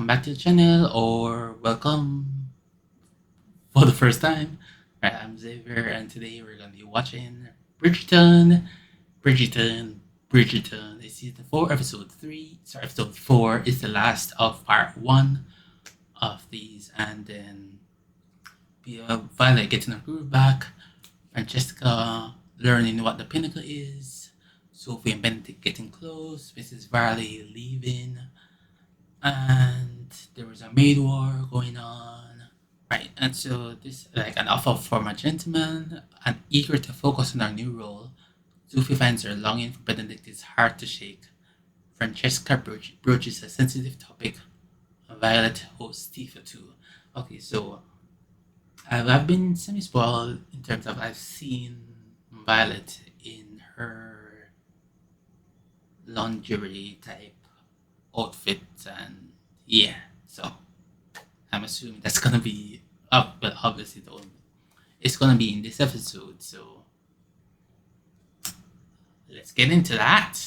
welcome back to the channel, or welcome for the first time. Right, I'm Xavier, and today we're gonna be watching Bridgerton. Bridgerton is season 4, episode 3. Sorry, episode 4 is the last of part 1 of these, and then we Violet getting her groove back, Francesca learning what the pinnacle is, Sophie and Benedict getting close, Mrs. Varley leaving, and there was a maid war going on. Right, and so this like an offer from a gentleman, and eager to focus on her new role, Sophie finds her longing for Benedict is hard to shake. Francesca broaches a sensitive topic. Violet hosts Tifa too. Okay, so I've been semi-spoiled in terms of I've seen Violet in her lingerie type outfit, and yeah, so I'm assuming that's gonna be up, but obviously it's gonna be in this episode, so let's get into that.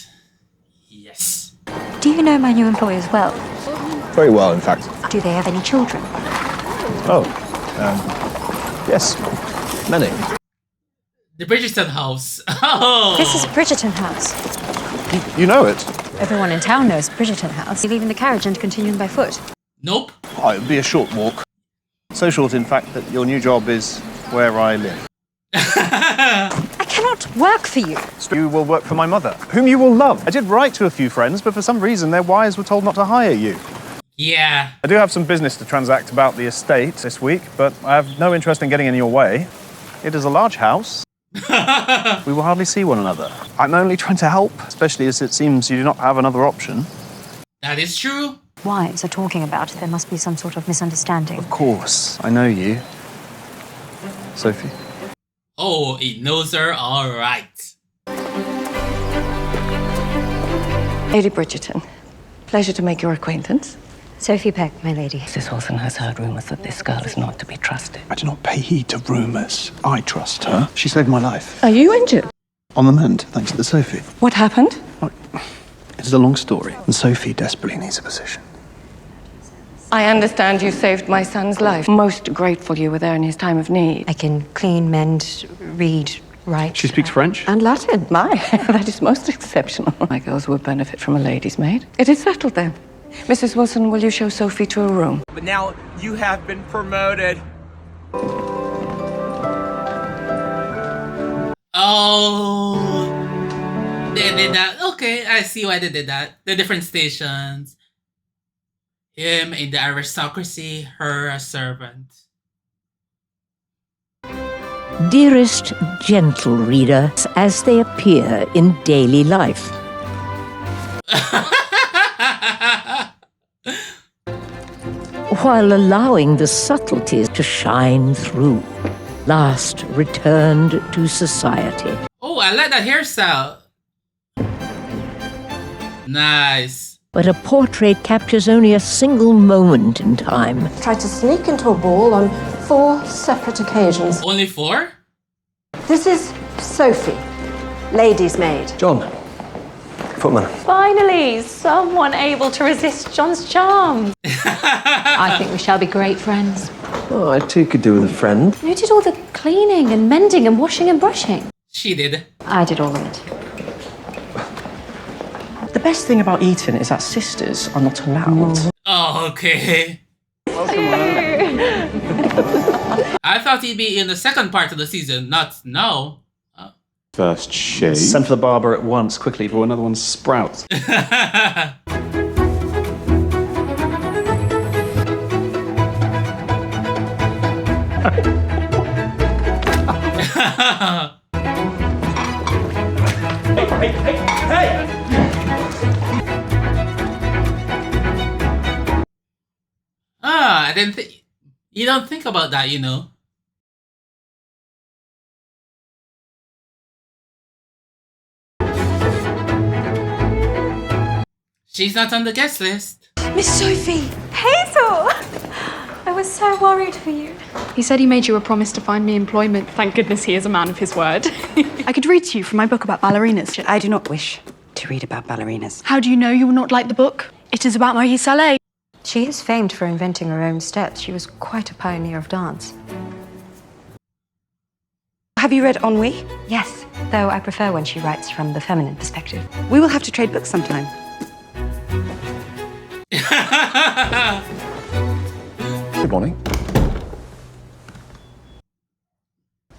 Yes. Do you know my new employers well? Very well, in fact. Do they have any children? Oh, yes, many. The Bridgerton house. Oh, This is Bridgerton House. You know it? Everyone in town knows Bridgerton House. You're leaving the carriage and continuing by foot. Nope. Oh, it would be a short walk. So short, in fact, that your new job is where I live. I cannot work for you. You will work for my mother, whom you will love. I did write to a few friends, but for some reason their wives were told not to hire you. Yeah. I do have some business to transact about the estate this week, but I have no interest in getting in your way. It is a large house. We will hardly see one another. I'm only trying to help, especially as it seems you do not have another option. That is true. Wives are talking about it. There must be some sort of misunderstanding. Of course, I know you. Sophie? Oh, he knows her all right. Lady Bridgerton, pleasure to make your acquaintance. Sophie Peck, my lady. Mrs. Wilson has heard rumours that this girl is not to be trusted. I do not pay heed to rumours. I trust her. She saved my life. Are you injured? On the mend, thanks to Sophie. What happened? It is a long story, and Sophie desperately needs a position. I understand you saved my son's life. Most grateful you were there in his time of need. I can clean, mend, read, write. She speaks French? And Latin. My, that is most exceptional. My girls would benefit from a lady's maid. It is settled then. Mrs. Wilson, will you show Sophie to her room? But now you have been promoted. Oh, they did that. Okay, I see why they did that. The different stations. Him in the aristocracy, her a servant. Dearest gentle reader, as they appear in daily life. While allowing the subtleties to shine through, last returned to society. Oh, I like that hairstyle. Nice. But a portrait captures only a single moment in time. Tried to sneak into a ball on 4 separate occasions. Only 4? This is Sophie, lady's maid. John, footman. Finally, someone able to resist John's charms. I think we shall be great friends. Oh, I too could do with a friend. Who did all the cleaning and mending and washing and brushing? She did. I did all of it. The best thing about Eton is that sisters are not allowed. Oh, okay. I thought he'd be in the second part of the season, not now. First shave. Send for the barber at once, quickly, before another one sprouts. Hey! I didn't think. You don't think about that, you know. She's not on the guest list. Miss Sophie! Hazel! I was so worried for you. He said he made you a promise to find me employment. Thank goodness he is a man of his word. I could read to you from my book about ballerinas. I do not wish to read about ballerinas. How do you know you will not like the book? It is about Marie Saleh. She is famed for inventing her own steps. She was quite a pioneer of dance. Have you read Ennui? Yes, though I prefer when she writes from the feminine perspective. We will have to trade books sometime. Good morning.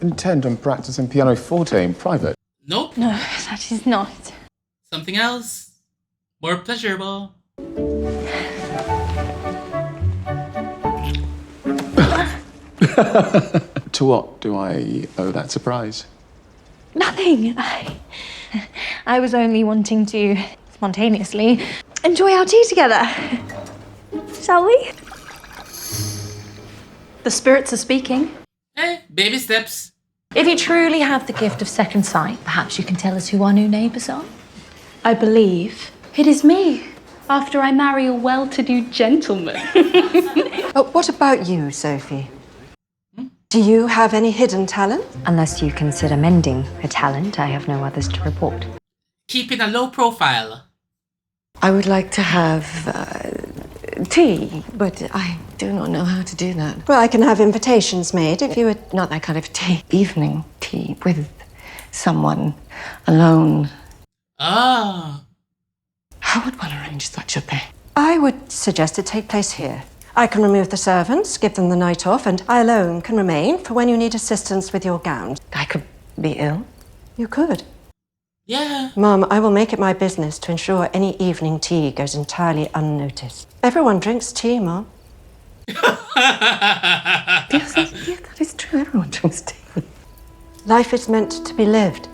Intend on practicing pianoforte in private? Nope. No, that is not. Something else. More pleasurable. To what do I owe that surprise? Nothing. I was only wanting to spontaneously enjoy our tea together. Shall we? The spirits are speaking. Hey, baby steps. If you truly have the gift of second sight, perhaps you can tell us who our new neighbours are? I believe it is me, after I marry a well-to-do gentleman. What about you, Sophie? Do you have any hidden talent? Unless you consider mending a talent, I have no others to report. Keeping a low profile. I would like to have tea, but I do not know how to do that. Well, I can have invitations made if you would... Not that kind of tea. Evening tea with someone alone. Ah. How would one arrange such a thing? I would suggest it take place here. I can remove the servants, give them the night off, and I alone can remain for when you need assistance with your gowns. I could be ill. You could. Yeah. Mum, I will make it my business to ensure any evening tea goes entirely unnoticed. Everyone drinks tea, Mum. Yes, that is true. Everyone drinks tea. Life is meant to be lived.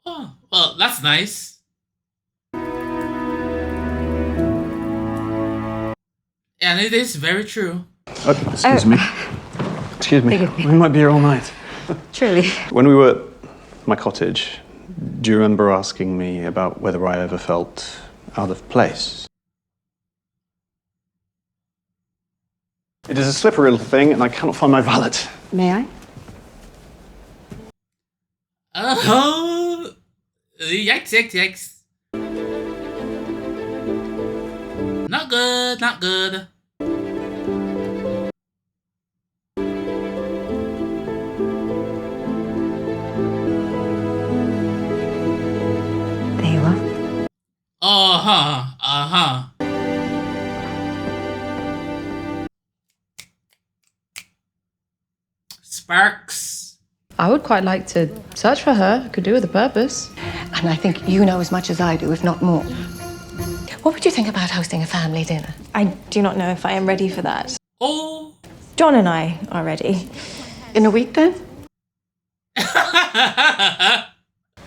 Oh, well, that's nice. And it is very true. Excuse me. Excuse me. We might be here all night. Truly. When we were at my cottage, do you remember asking me about whether I ever felt out of place? It is a slippery little thing, and I cannot find my valet. May I? Oh, yikes, yikes, yikes. Not good, not good. There you are. Uh-huh, uh-huh. Sparks. I would quite like to search for her. Could do with a purpose. And I think you know as much as I do, if not more. What would you think about hosting a family dinner? I do not know if I am ready for that. Oh. John and I are ready. In a week, then?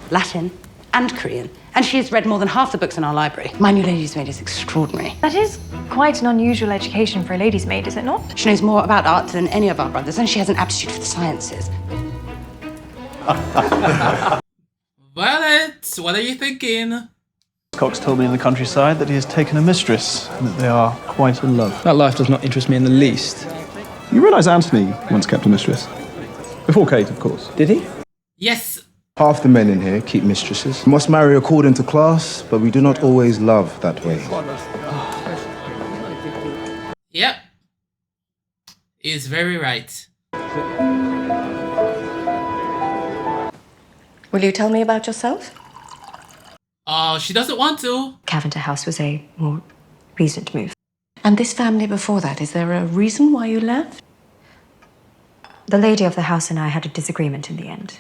Latin and Korean. And she has read more than half the books in our library. My new lady's maid is extraordinary. That is quite an unusual education for a lady's maid, is it not? She knows more about art than any of our brothers, and she has an aptitude for the sciences. Violet, what are you thinking? Cox told me in the countryside that he has taken a mistress and that they are quite in love. That life does not interest me in the least. You realise Anthony once kept a mistress? Before Kate, of course. Did he? Yes. Half the men in here keep mistresses. We must marry according to class, but we do not always love that way. Yep. He's very right. Will you tell me about yourself? Oh, she doesn't want to. Cavender House was a more recent move. And this family before that, is there a reason why you left? The lady of the house and I had a disagreement in the end.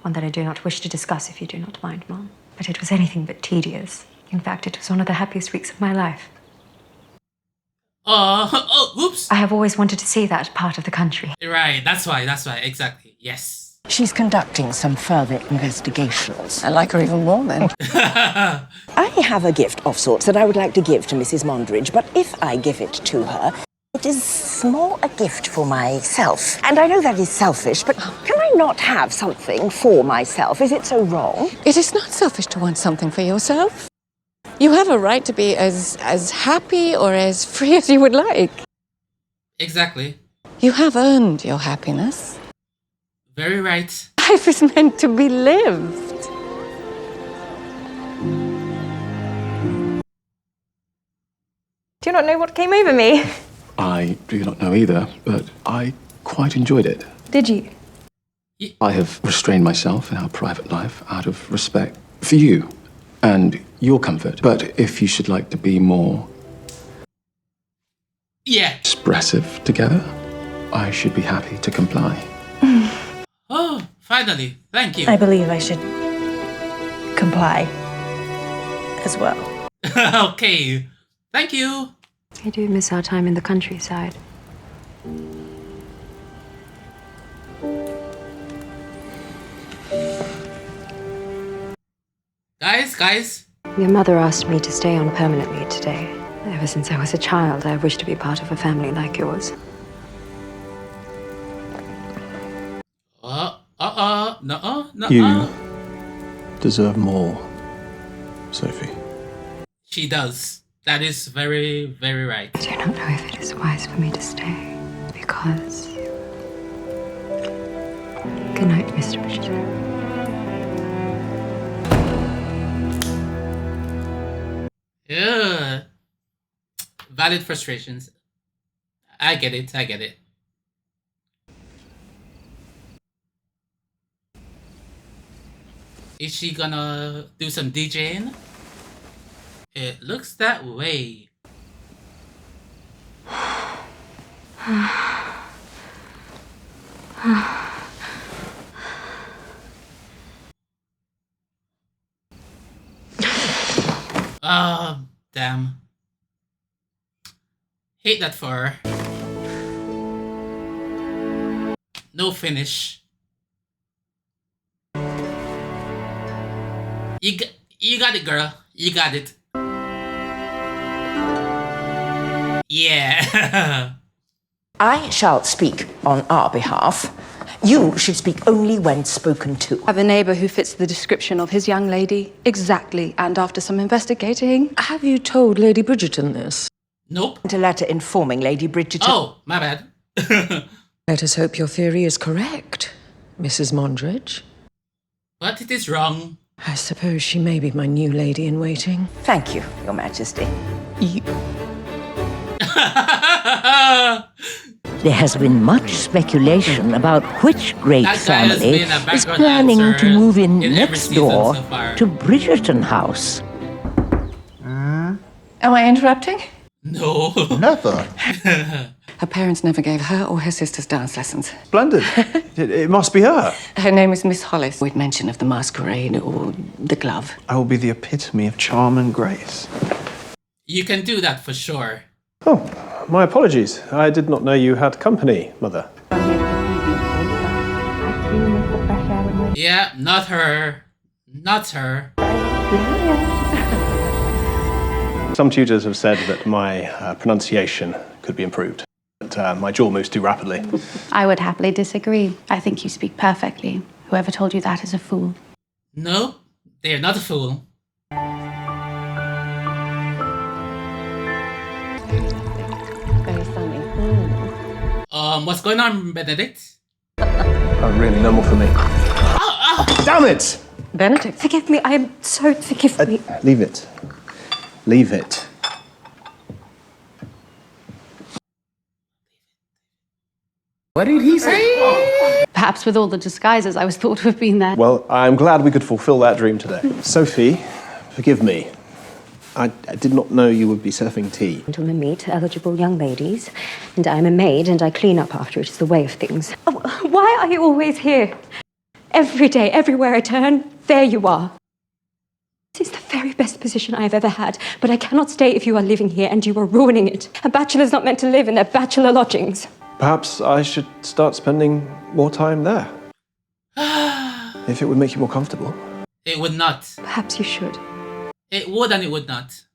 One that I do not wish to discuss if you do not mind, Mom. But it was anything but tedious. In fact, it was one of the happiest weeks of my life. Oh, whoops. I have always wanted to see that part of the country. Right, that's why, exactly. Yes. She's conducting some further investigations. I like her even more then. I have a gift of sorts that I would like to give to Mrs. Mondridge, but if I give it to her, it is more a gift for myself. And I know that is selfish, but can I not have something for myself? Is it so wrong? It is not selfish to want something for yourself. You have a right to be as happy or as free as you would like. Exactly. You have earned your happiness. Very right. Life is meant to be lived. not know what came over me. I do not know either, but I quite enjoyed it. Did you? I have restrained myself in our private life out of respect for you and your comfort. But if you should like to be more expressive together, I should be happy to comply. Oh, finally. Thank you. I believe I should comply as well. Okay. Thank you. I do miss our time in the countryside. Guys. Your mother asked me to stay on permanently today. Ever since I was a child, I wished to be part of a family like yours. No. You deserve more, Sophie. She does. That is very, very right. I do not know if it is wise for me to stay, because... Good night, Mr. Bridgerton. Yeah. Valid frustrations. I get it. Is she gonna do some DJing? It looks that way. Oh, damn. Hate that for her. No finish. You got it, girl. You got it. Yeah. I shall speak on our behalf. You should speak only when spoken to. I have a neighbour who fits the description of his young lady. Exactly. And after some investigating... Have you told Lady Bridgerton this? Nope. A letter informing Lady Bridgerton. Oh, my bad. Let us hope your theory is correct, Mrs. Mondridge. But it is wrong. I suppose she may be my new lady in waiting. Thank you, Your Majesty. There has been much speculation about which great family is planning to move in next door to Bridgerton House. Am I interrupting? No. Never. Her parents never gave her or her sisters dance lessons. Splendid. It must be her. Her name is Miss Hollis. We'd mention of the masquerade or the glove. I will be the epitome of charm and grace. You can do that for sure. Oh, my apologies. I did not know you had company, Mother. Yeah, not her. Not her. Some tutors have said that my pronunciation could be improved. But my jaw moves too rapidly. I would happily disagree. I think you speak perfectly. Whoever told you that is a fool. No, they are not a fool. Very funny. What's going on, Benedict? Oh, really, no more for me. Damn it! Benedict. Forgive me, I am so... Forgive me. Leave it. Leave it. What did he say? Perhaps with all the disguises, I was thought to have been there. Well, I'm glad we could fulfill that dream today. Sophie, forgive me. I did not know you would be serving tea. Gentlemen meet eligible young ladies, and I'm a maid, and I clean up after it. It's the way of things. Oh, why are you always here? Every day, everywhere I turn, there you are. This is the very best position I have ever had, but I cannot stay if you are living here, and you are ruining it. A bachelor's not meant to live in their bachelor lodgings. Perhaps I should start spending more time there. If it would make you more comfortable. It would not. Perhaps you should. It would and it would not.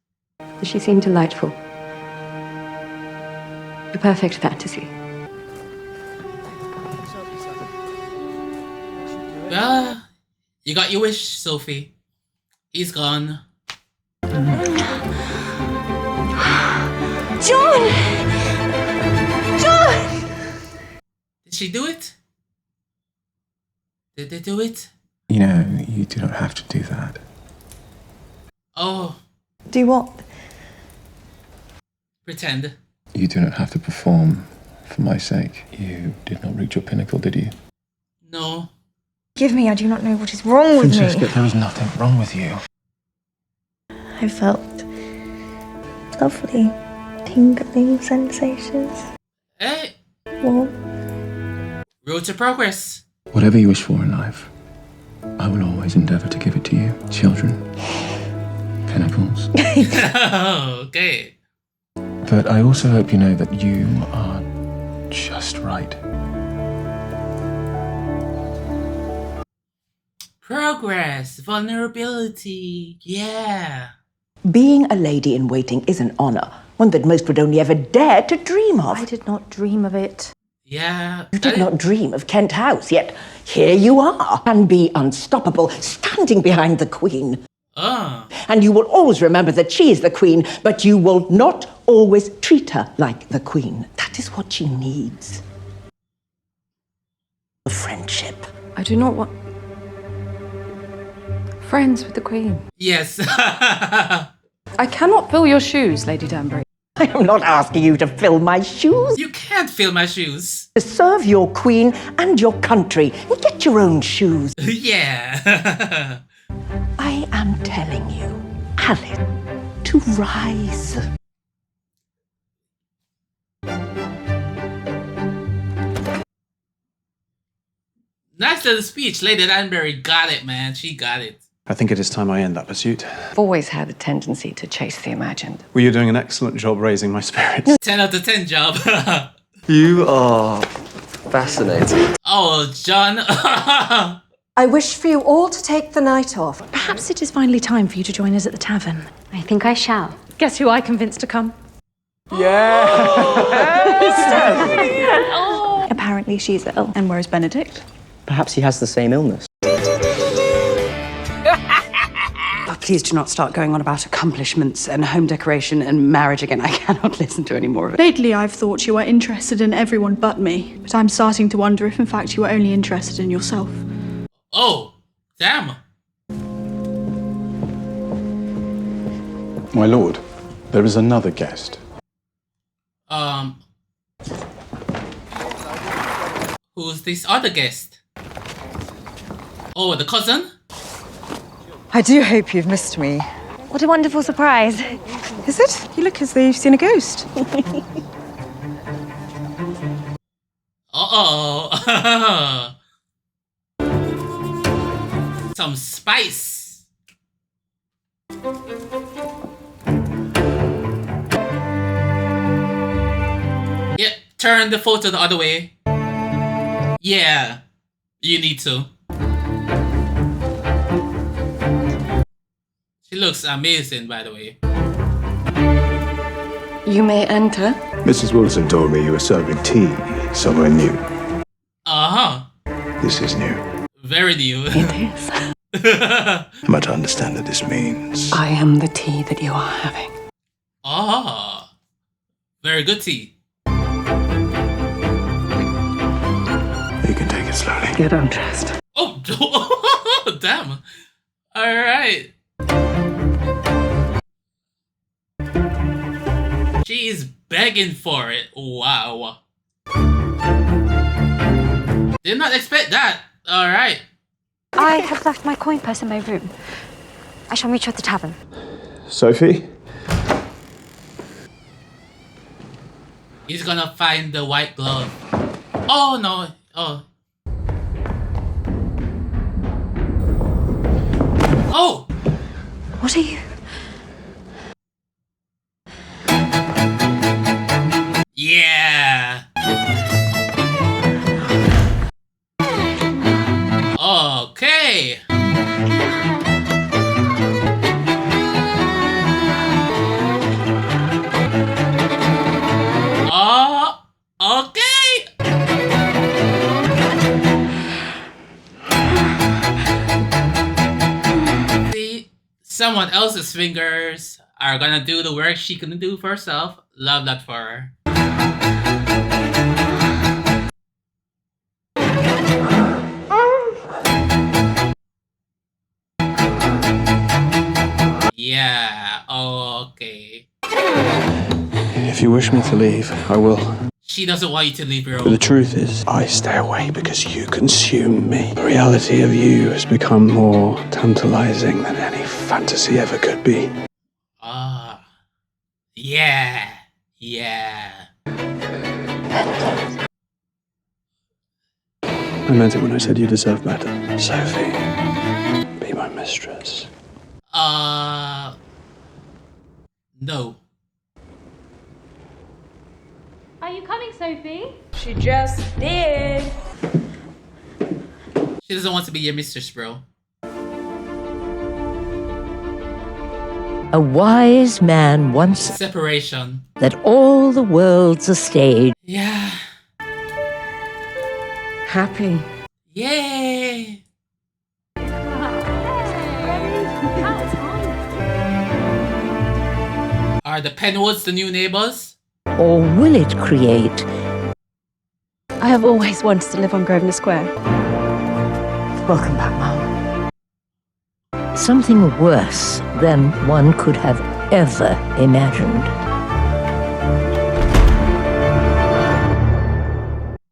She seemed delightful. A perfect fantasy. Well, you got your wish, Sophie. He's gone. John! John! Did she do it? Did they do it? You know, you do not have to do that. Oh. Do what? Pretend. You do not have to perform for my sake. You did not reach your pinnacle, did you? No. Give me, I do not know what is wrong with Francesca, me. there is nothing wrong with you. I felt lovely, tingling sensations. Hey. Warm. Road to progress. Whatever you wish for in life, I will always endeavour to give it to you. Children. Pinnacles. Okay. But I also hope you know that you are just right. Progress. Vulnerability. Yeah. Being a lady in waiting is an honour, one that most would only ever dare to dream of. I did not dream of it. Yeah. You did not dream of Kent House, yet here you are, and be unstoppable, standing behind the Queen. And you will always remember that she is the Queen, but you will not always treat her like the Queen. That is what she needs. Friendship. I do not want... Friends with the Queen. Yes. I cannot fill your shoes, Lady Danbury. I am not asking you to fill my shoes. You can't fill my shoes. To serve your Queen and your country. And get your own shoes. Yeah. I am telling you, Alan, to rise. Nice little speech. Lady Danbury got it, man. She got it. I think it is time I end that pursuit. I've always had a tendency to chase the imagined. Well, you're doing an excellent job raising my spirits. 10 out of 10 job. You are fascinating. Oh, John. I wish for you all to take the night off. Perhaps it is finally time for you to join us at the tavern. I think I shall. Guess who I convinced to come? Apparently she's ill. And where is Benedict? Perhaps he has the same illness. Oh, please do not start going on about accomplishments and home decoration and marriage again. I cannot listen to any more of it. Lately, I've thought you were interested in everyone but me, but I'm starting to wonder if, in fact, you were only interested in yourself. Oh, damn. My lord, there is another guest. Who's this other guest? Oh, the cousin? I do hope you've missed me. What a wonderful surprise. Is it? You look as though you've seen a ghost. Uh-oh. Some spice. Yeah, turn the photo the other way. Yeah, you need to. She looks amazing, by the way. You may enter. Mrs. Wilson told me you were serving tea somewhere new. Uh-huh. This is new. Very new. It is. Am I to understand that this means... I am the tea that you are having. Ah. Very good tea. You can take it slowly. Get undressed. Oh, damn. All right. She is begging for it. Wow. Did not expect that. All right. I have left my coin purse in my room. I shall meet you at the tavern. Sophie? He's gonna find the white glove. Oh, no. Oh. Oh! What are you? Yeah! Okay! Oh, okay! See, someone else's fingers are gonna do the work she couldn't do for herself. Love that for her. Yeah, okay. If you wish me to leave, I will. She doesn't want you to leave, bro. But the truth is, I stay away because you consume me. The reality of you has become more tantalizing than any fantasy ever could be. Ah. Yeah. Yeah. I meant it when I said you deserve better. Sophie, be my mistress. No. Are you coming, Sophie? She just did. She doesn't want to be your mistress, bro. A wise man once said Separation. that all the world's a stage. Yeah. Happy. Yay. Are the Penwoods the new neighbors? Or will it create I have always wanted to live on Grosvenor Square. Welcome back, Mum. something worse than one could have ever imagined?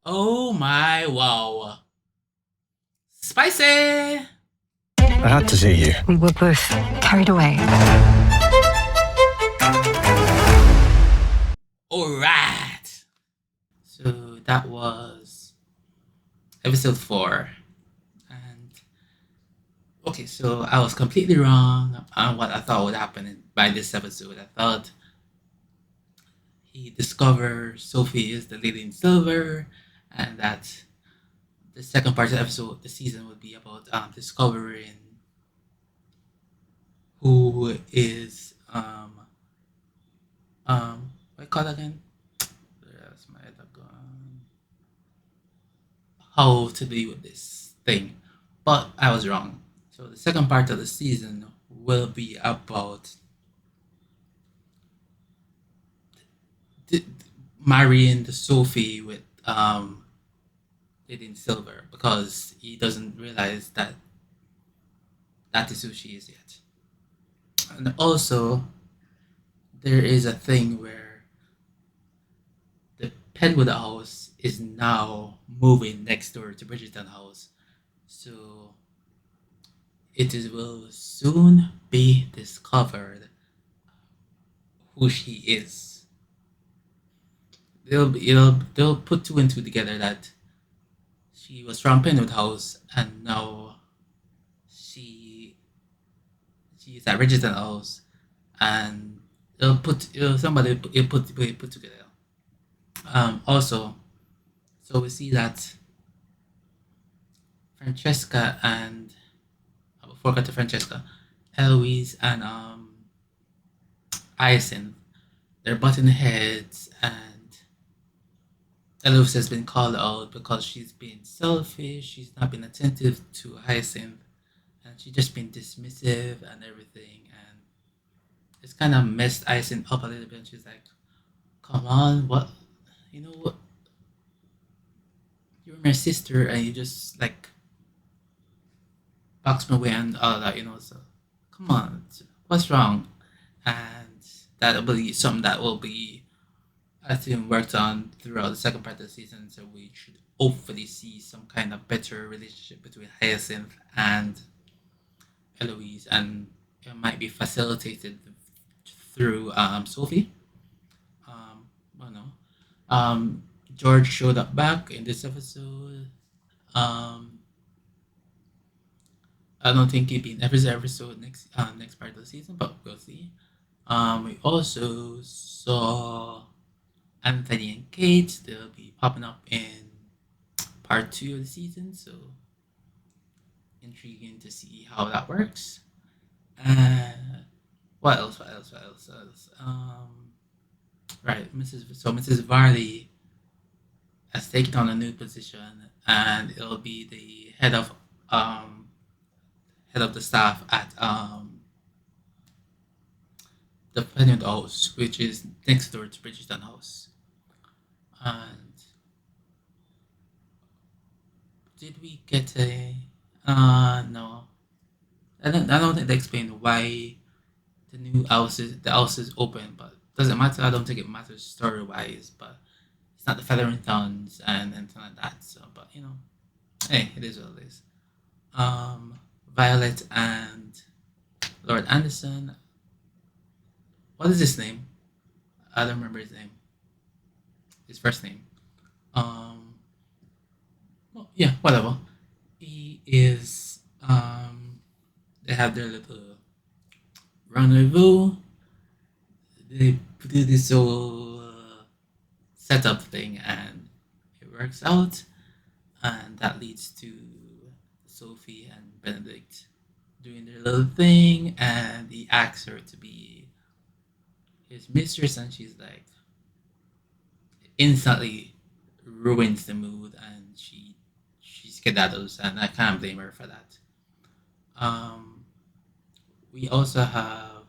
Oh my wow. Spicy! I had to see you. We were both carried away. Alright. So that was episode 4. And okay, so I was completely wrong on what I thought would happen by this episode. I thought he discovers Sophie is the lady in silver, and that the second part of the episode, the season, would be about discovering who is what call it again? There's my other gun. How to deal with this thing, but I was wrong. So the second part of the season will be about marrying the Sophie with Lady in Silver, because he doesn't realize that that is who she is yet. And also, there is a thing where the Penwood house is now moving next door to Bridgerton house, so will soon be discovered who she is. They'll put 2 and 2 together that she was from Penwood house and now she's at Bridgerton house, and somebody put together. Also, so we see that Francesca and before I got to Francesca, Eloise and Hyacinth, they're butting heads, and Eloise has been called out because she's been selfish, she's not been attentive to Hyacinth, and she's just been dismissive and everything, and it's kind of messed Hyacinth up a little bit. And she's like, come on, what, what, you're my sister and you just like box me away and all that, so come on, what's wrong? And that'll be something that will be, I think, worked on throughout the second part of the season, so we should hopefully see some kind of better relationship between Hyacinth and Eloise, and it might be facilitated through Sophie. I don't know. George showed up back in this episode. I don't think he'll be in every episode next part of the season, but we'll see. We also saw Anthony and Kate. They'll be popping up in part 2 of the season, so intriguing to see how that works. What else? Right, Mrs. Varley has taken on a new position, and it'll be the head of the staff at the Penwood House, which is next door to Bridgerton House. And did we get a? No. I don't think they explained why the house is open, but doesn't matter. I don't think it matters story wise, but it's not the Featheringtons and anything like that. So, but hey, it is what it is. Violet and Lord Anderson. What is his name? I don't remember his name. His first name. Well, yeah, whatever. He is. They have their little rendezvous. They do this whole setup thing, and it works out, and that leads to Sophie and Benedict doing their little thing, and he asks her to be his mistress, and she's like, instantly ruins the mood, and she skedaddles, and I can't blame her for that. We also have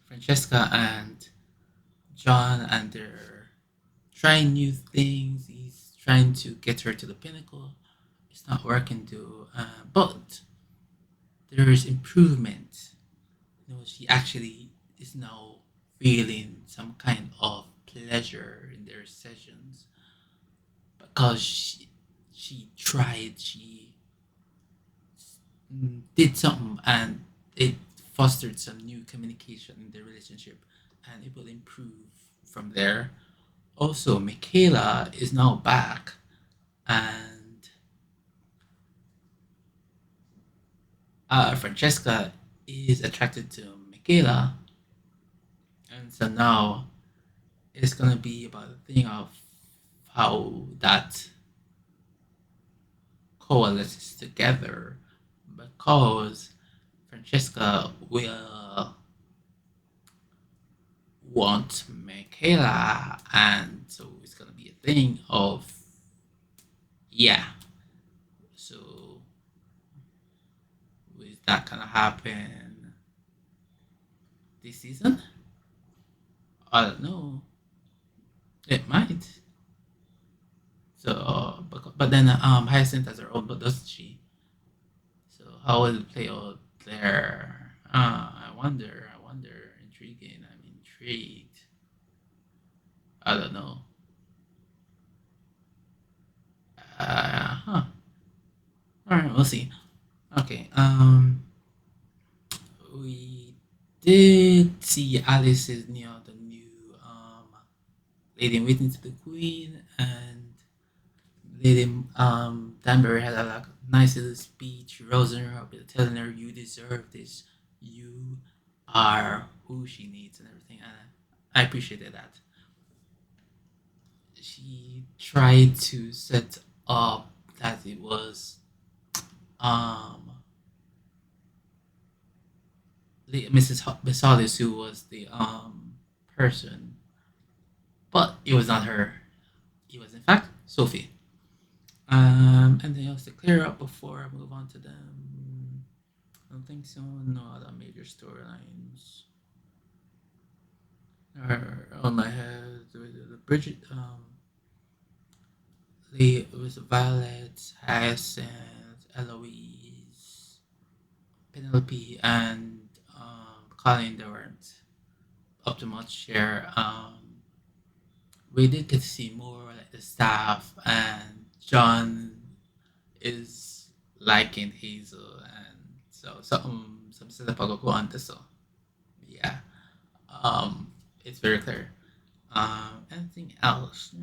Francesca and John, and they're trying new things. He's trying to get her to the pinnacle. It's not working though, but there is improvement. She actually is now feeling some kind of pleasure in their sessions because she tried, she did something, and it fostered some new communication in their relationship, and it will improve from there. Also, Michaela is now back, and Francesca is attracted to Michaela, and so now it's gonna be about the thing of how that coalesces together, because Francesca will want Michaela, and so it's gonna be a thing of so is that gonna happen this season? I don't know. It might. So, but then Hyacinth has her own, but doesn't she? So how will it play out there? I wonder. Intriguing. I'm intrigued. I don't know. All right, we'll see. Okay. We did see Alice's, the new Lady in Waiting to the Queen, and Lady Danbury had a nice little speech, rousing her up, telling her, "You deserve this. You are who she needs," and everything. And I appreciated that. She tried to set up that it was Mrs. Besalis who was the person, but it was not her. It was in fact Sophie. Anything else to clear up before I move on to them? I don't think so. No other major storylines are on my head. The Bridget, it was Violet, Hyacinth, Eloise, Penelope, and Colin. They weren't up to much here. We did get to see more like the staff, and John is liking Hazel, and so some setup will go on to, so yeah. It's very clear. Anything else?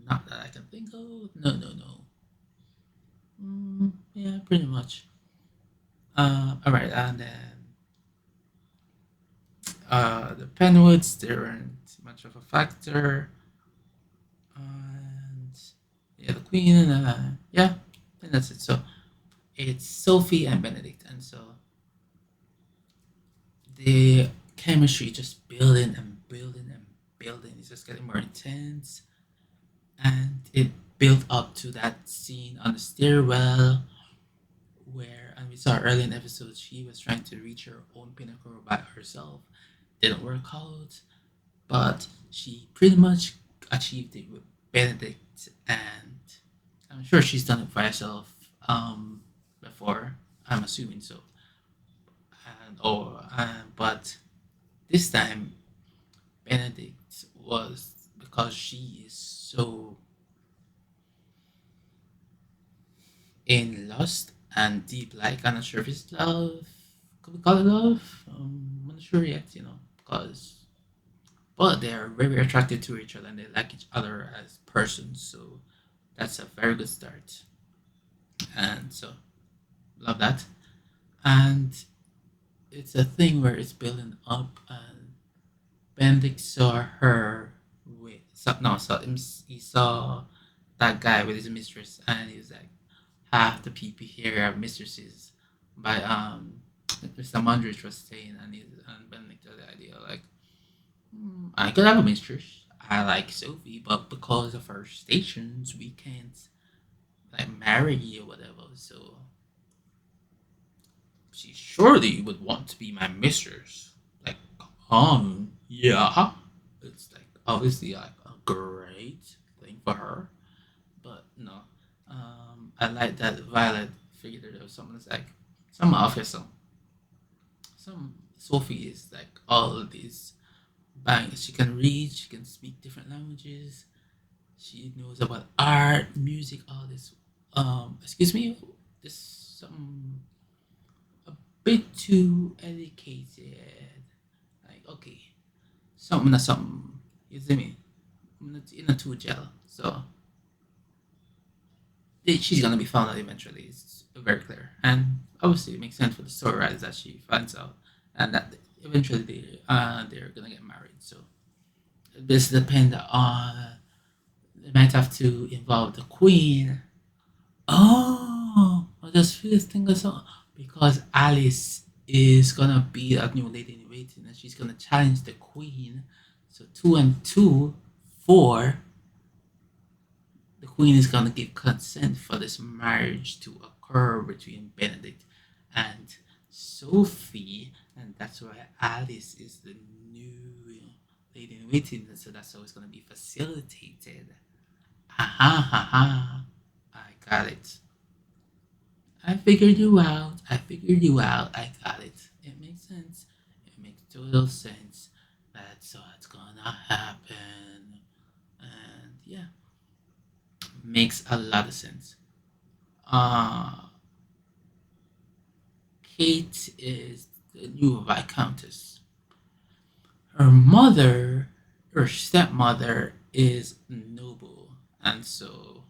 Not that I can think of. No. Yeah, pretty much. All right, and then the Penwoods, they weren't much of a factor, and yeah, the Queen, and yeah, and that's it. So it's Sophie and Benedict, and so the chemistry just building and building and building. It's just getting more intense, and it built up to that scene on the stairwell where, and we saw early in the episode, she was trying to reach her own pinnacle by herself. Didn't work out, but she pretty much achieved it with Benedict, and I'm sure she's done it by herself before. I'm assuming so, but this time Benedict was, because she is so in lust and deep, like, I'm not sure if it's love. Could we call it love? I'm not sure yet, because, but they're very attracted to each other and they like each other as persons. So that's a very good start. And so, love that. And it's a thing where it's building up, and Benedict saw her with, he saw that guy with his mistress, and he was like, half the people here are mistresses. By Mr. Mundridge was saying, and Benedict had the idea like, I could have a mistress. I like Sophie, but because of her stations, we can't like marry you or whatever. So she surely would want to be my mistress. Like, yeah, it's like obviously like a great thing for her, but no. I like that Violet figured it out. Someone's like, some officer, some Sophie is like all of these bang. She can read, she can speak different languages, she knows about art, music, all this. Excuse me, this a bit too educated. Like, okay, something. You see me? I'm not in a too gel, so she's gonna be found out eventually. It's very clear, and obviously it makes sense for the story, right? That she finds out, and that eventually they're gonna get married. So this depends on. They might have to involve the queen. Oh, I just feel this thing or something, because Alice is gonna be a new lady in waiting, and she's gonna challenge the queen. So 2 and 2, 4. The queen is gonna give consent for this marriage to occur between Benedict and Sophie, and that's why Alice is the new lady in waiting. So that's how it's gonna be facilitated. I got it. I figured you out. I got it. It makes sense. It makes total sense. That's what's gonna happen. And yeah. Makes a lot of sense. Kate is the new Viscountess. Her stepmother is noble, and so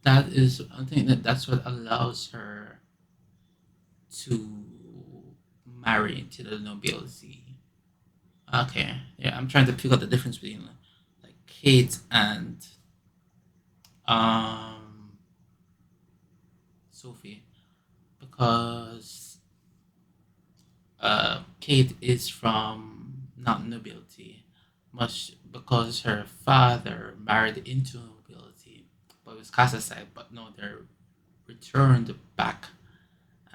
that is, I think that's what allows her to marry into the nobility. Okay, yeah, I'm trying to pick out the difference between like Kate and Sophie, because Kate is from not nobility, much because her father married into nobility, but was cast aside. But no, they're returned back,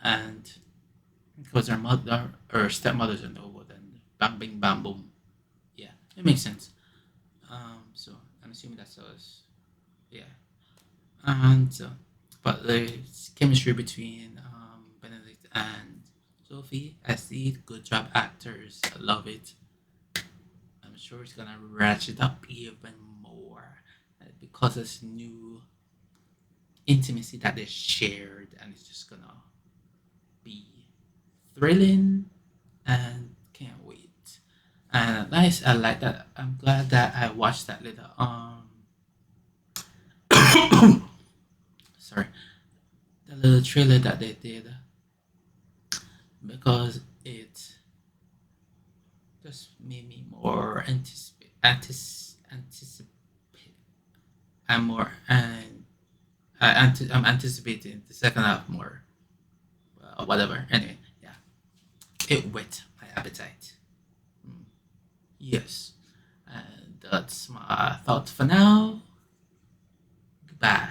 and because her stepmother's a noble, then bang, bing, bam, boom. Yeah, it makes sense. So I'm assuming that's us. Yeah, and but the chemistry between Benedict and Sophie, I see it. Good job, actors. I love it. I'm sure it's gonna ratchet up even more because it's new intimacy that they shared, and it's just gonna be thrilling and can't wait. And nice, I like that. I'm glad that I watched that little sorry, the little trailer that they did, because it just made me more anticipate. I'm anticipating the second half more. Whatever. Anyway, yeah, it whet my appetite. Yes, and that's my thoughts for now. Goodbye.